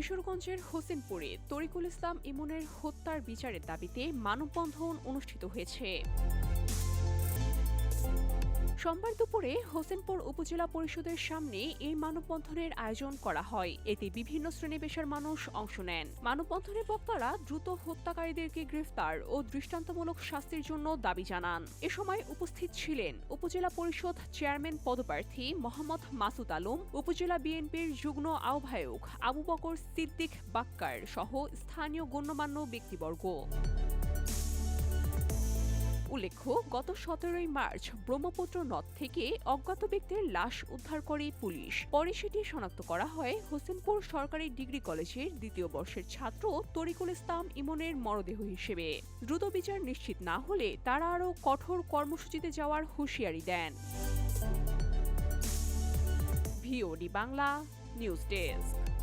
কিশোরগঞ্জের হোসেনপুরে তরিকুল ইসলাম ইমনের হত্যার বিচারের দাবিতে মানববন্ধন অনুষ্ঠিত হয়েছে। সোমবার দুপুরে হোসেনপুর উপজেলা পরিষদের সামনে এই মানববন্ধনের আয়োজন করা হয়। এতে বিভিন্ন শ্রেণী পেশার মানুষ অংশ নেন। মানববন্ধনে বক্তারা দ্রুত হত্যাকারীদেরকে গ্রেফতার ও দৃষ্টান্তমূলক শাস্তির জন্য দাবি জানান। এ সময় উপস্থিত ছিলেন উপজেলা পরিষদ চেয়ারম্যান পদপ্রার্থী মোহাম্মদ মাসুদ আলম, উপজেলা বিএনপির যুগ্ম আহ্বায়ক আবু বকর সিদ্দিক বাক্কার সহ স্থানীয় গণ্যমান্য ব্যক্তিবর্গ। উল্লেখ্য, গত 17 মার্চ ব্রহ্মপুত্র নদ থেকে অজ্ঞাত ব্যক্তির লাশ উদ্ধার করে পুলিশ। পরে সেটি শনাক্ত করা হয় হোসেনপুর সরকারি ডিগ্রি কলেজের দ্বিতীয় বর্ষের ছাত্র তরিকুল ইসলাম ইমনের মরদেহ হিসেবে। দ্রুত বিচার নিশ্চিত না হলে তারা আরও কঠোর কর্মসূচিতে যাওয়ার হুঁশিয়ারি দেন। VOD Bangla news desk.